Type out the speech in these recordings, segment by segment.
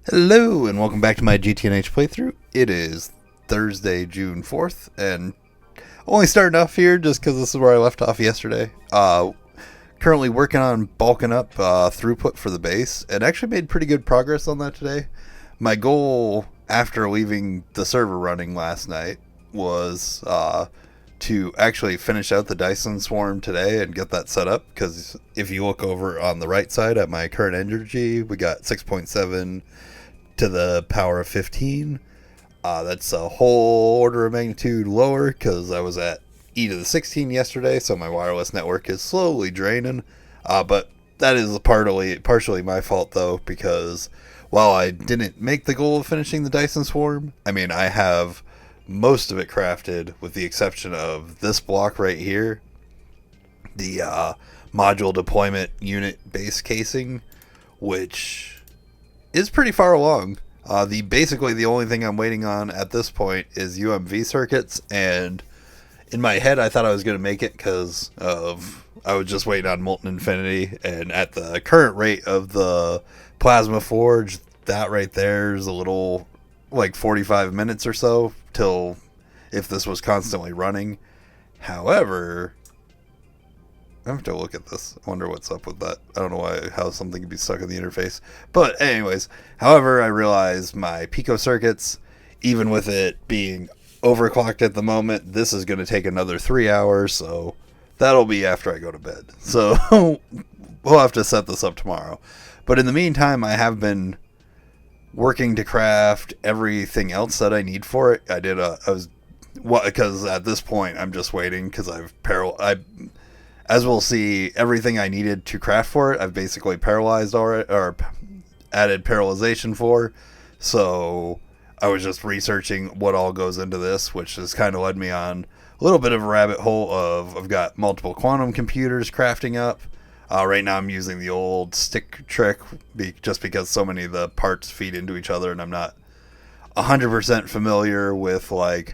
Hello, and welcome back to my GTNH playthrough. It is Thursday, June 4th, and only starting off here just because this is where I left off yesterday. Currently working on bulking up throughput for the base, and actually made pretty good progress on that today. My goal after leaving the server running last night was to actually finish out the Dyson Swarm today and get that set up, because if you look over on the right side at my current energy, we got 6.7 to the power of 15. That's a whole order of magnitude lower because I was at E to the 16 yesterday, so my wireless network is slowly draining. But that is partially my fault though, because while I didn't make the goal of finishing the Dyson Swarm, I have most of it crafted with the exception of this block right here, the module deployment unit base casing, which is pretty far along. Basically the only thing I'm waiting on at this point is UMV circuits, and in my head I thought I was going to make it because I was just waiting on Molten Infinity, and at the current rate of the Plasma Forge, that right there is a little like 45 minutes or so till if this was constantly running. However, I have to look at this. I wonder what's up with that. I don't know how something could be stuck in the interface. But anyways, however, I realize my Pico circuits, even with it being overclocked at the moment, this is going to take another 3 hours, so that'll be after I go to bed. So we'll have to set this up tomorrow. But in the meantime, I have been working to craft everything else that I need for it. Because at this point, I'm just waiting because as we'll see, everything I needed to craft for it, I've basically paralyzed already, or added paralyzation for. So I was just researching what all goes into this, which has kind of led me on a little bit of a rabbit hole of I've got multiple quantum computers crafting up. Right now I'm using the old stick trick just because so many of the parts feed into each other, and I'm not 100% familiar with which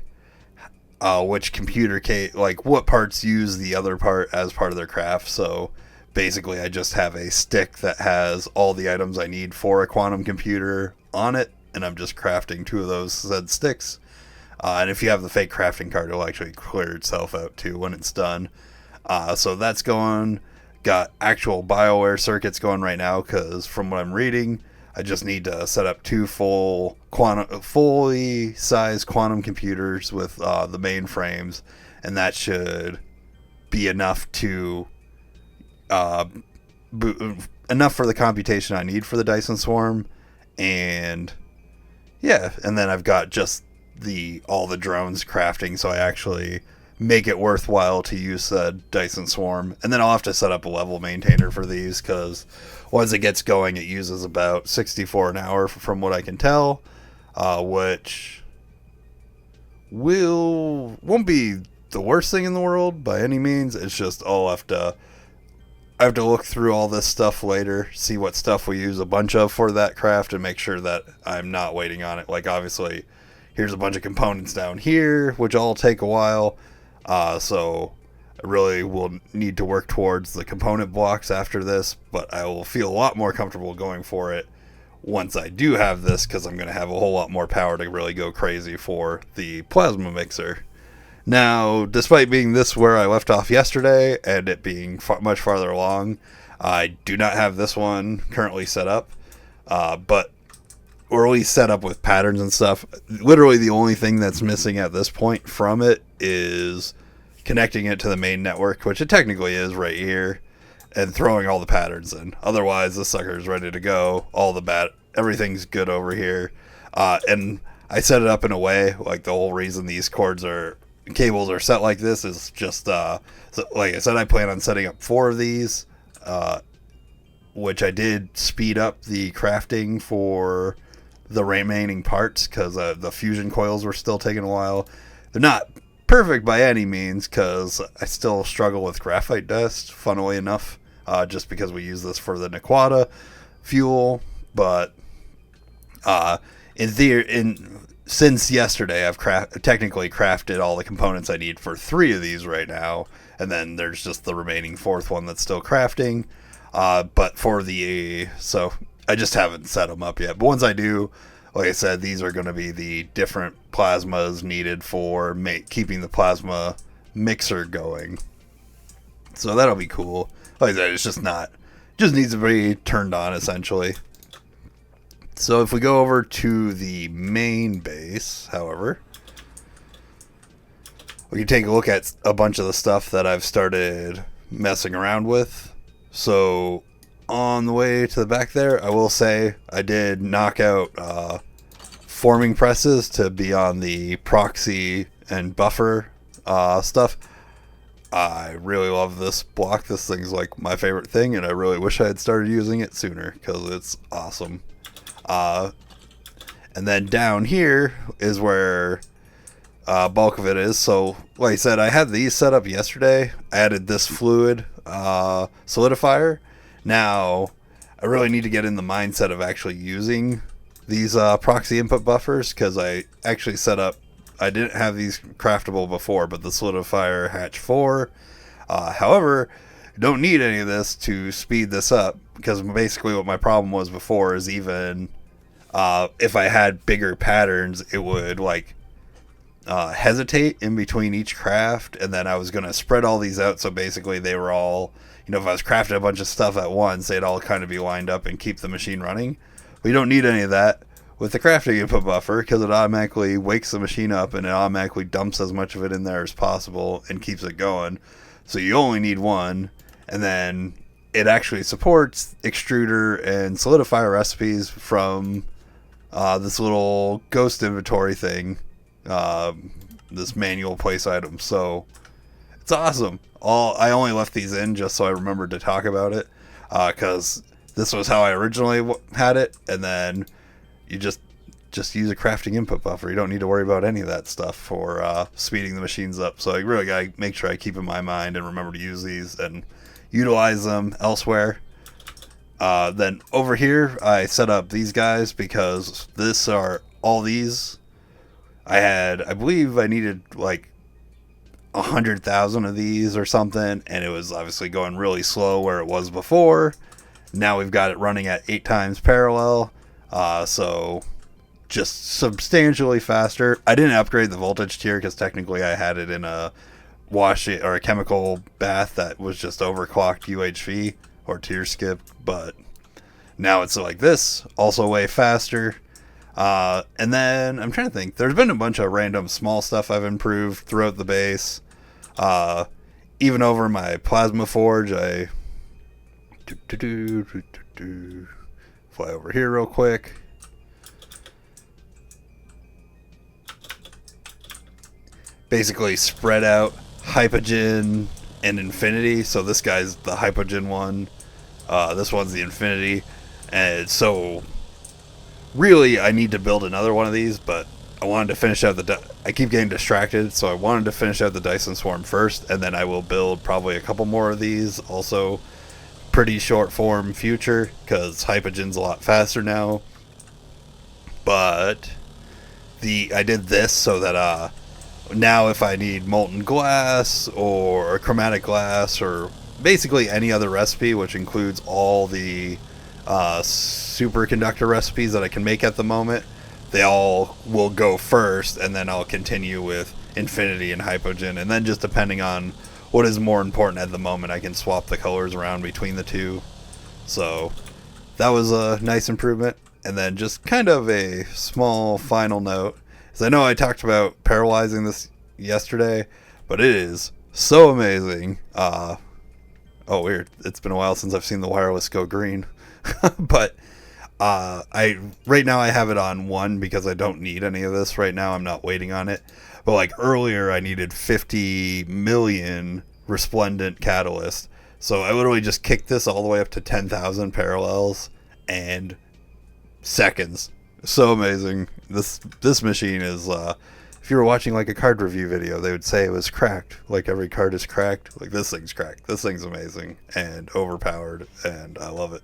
what parts use the other part as part of their craft. So basically I just have a stick that has all the items I need for a quantum computer on it, and I'm just crafting 2 of those said sticks. And if you have the fake crafting card, it'll actually clear itself out too when it's done. So that's going. Got actual BioWare circuits going right now, because from what I'm reading, I just need to set up 2 fully sized quantum computers with the main frames, and that should be enough to enough for the computation I need for the Dyson Swarm. And yeah, and then I've got just all the drones crafting, so I actually make it worthwhile to use the Dyson Swarm. And then I'll have to set up a level maintainer for these, because once it gets going, it uses about 64 an hour from what I can tell, which won't be the worst thing in the world by any means. It's just I have to look through all this stuff later, see what stuff we use a bunch of for that craft, and make sure that I'm not waiting on it. Like, obviously, here's a bunch of components down here, which all take a while. So I really will need to work towards the component blocks after this, but I will feel a lot more comfortable going for it once I do have this, because I'm going to have a whole lot more power to really go crazy for the plasma mixer. Now, despite being this where I left off yesterday and it being much farther along, I do not have this one currently set up, but or at least set up with patterns and stuff. Literally the only thing that's missing at this point from it is connecting it to the main network, which it technically is right here, and throwing all the patterns in. Otherwise, this sucker is ready to go. Everything's good over here. And I set it up in a way, like the whole reason these cables are set like this is just, so like I said, I plan on setting up 4 of these, which I did speed up the crafting for the remaining parts, because the fusion coils were still taking a while. They're not perfect by any means, because I still struggle with graphite dust, funnily enough, just because we use this for the Nequata fuel. But since yesterday, I've technically crafted all the components I need for 3 of these right now, and then there's just the remaining 4th one that's still crafting. But I just haven't set them up yet. But once I do, like I said, these are going to be the different plasmas needed for keeping the plasma mixer going. So that'll be cool. Like I said, it's just needs to be turned on essentially. So if we go over to the main base, however, we can take a look at a bunch of the stuff that I've started messing around with. So on the way to the back there, I will say I did knock out forming presses to be on the proxy and buffer stuff. I really love this block. This thing's like my favorite thing, and I really wish I had started using it sooner because it's awesome. And then down here is where bulk of it is. So like I said, I had these set up yesterday. I added this fluid solidifier. Now I really need to get in the mindset of actually using these proxy input buffers, because I actually set up, I didn't have these craftable before, but the solidifier hatch 4. However, you don't need any of this to speed this up, because basically what my problem was before is even if I had bigger patterns, it would like hesitate in between each craft, and then I was going to spread all these out, so basically they were all, you know, if I was crafting a bunch of stuff at once, they'd all kind of be lined up and keep the machine running. But you don't need any of that with the crafting input buffer, because it automatically wakes the machine up and it automatically dumps as much of it in there as possible and keeps it going. So you only need one, and then it actually supports extruder and solidifier recipes from this little ghost inventory thing, this manual place item. So it's awesome. I only left these in just so I remembered to talk about it, because this was how I originally had it, and then you just use a crafting input buffer. You don't need to worry about any of that stuff for speeding the machines up. So I really gotta make sure I keep in my mind and remember to use these and utilize them elsewhere. Then over here I set up these guys, because all these I believe I needed like 100,000 of these or something, and it was obviously going really slow where it was before. Now we've got it running at 8 times parallel, so just substantially faster. I didn't upgrade the voltage tier because technically I had it in a a chemical bath that was just overclocked UHV or tier skip, but now it's like this, also way faster. And then I'm trying to think, there's been a bunch of random small stuff I've improved throughout the base. Even over my plasma forge, I fly over here real quick. Basically spread out hypogen and infinity. So this guy's the hypogen one, this one's the infinity, and so really I need to build another one of these, but I wanted to finish out I keep getting distracted, so I wanted to finish out the Dyson Swarm first, and then I will build probably a couple more of these, also pretty short form future, because hypogen's a lot faster now. But I did this so that now if I need molten glass or chromatic glass or basically any other recipe, which includes all the superconductor recipes that I can make at the moment, they all will go first, and then I'll continue with infinity and hypogen, and then just depending on what is more important at the moment, I can swap the colors around between the two. So that was a nice improvement. And then just kind of a small final note, is I know I talked about parallelizing this yesterday, but it is so amazing. Oh, weird, it's been a while since I've seen the wireless go green. But right now I have it on 1 because I don't need any of this right now. I'm not waiting on it. But like earlier I needed 50 million resplendent catalyst. So I literally just kicked this all the way up to 10,000 parallels and seconds. So amazing. This machine is if you were watching like a card review video, they would say it was cracked. Like every card is cracked. Like this thing's cracked. This thing's amazing and overpowered, and I love it.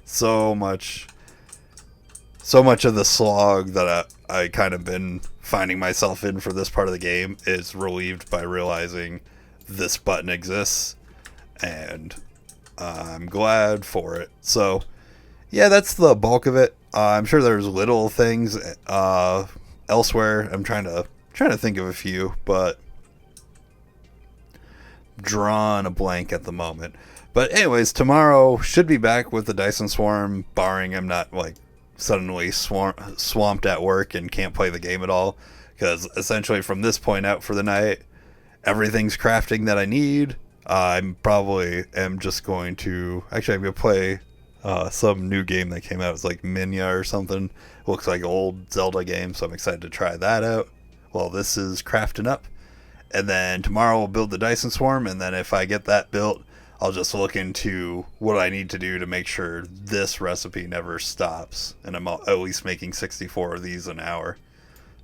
So much of the slog that I kind of been finding myself in for this part of the game is relieved by realizing this button exists, and I'm glad for it. So Yeah, that's the bulk of it. I'm sure there's little things elsewhere. I'm trying to think of a few, but drawing a blank at the moment. But anyways, tomorrow should be back with the Dyson Swarm, barring I'm not like suddenly swamped at work and can't play the game at all. Because essentially from this point out for the night, everything's crafting that I need. I'm probably am just going to actually I'm gonna play some new game that came out. It's like Minya or something. Looks like an old Zelda game, so I'm excited to try that out. Well, this is crafting up. And then tomorrow we'll build the Dyson Swarm, and then if I get that built, I'll just look into what I need to do to make sure this recipe never stops, and I'm at least making 64 of these an hour.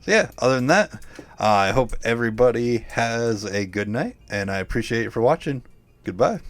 So yeah, other than that, I hope everybody has a good night, and I appreciate you for watching. Goodbye.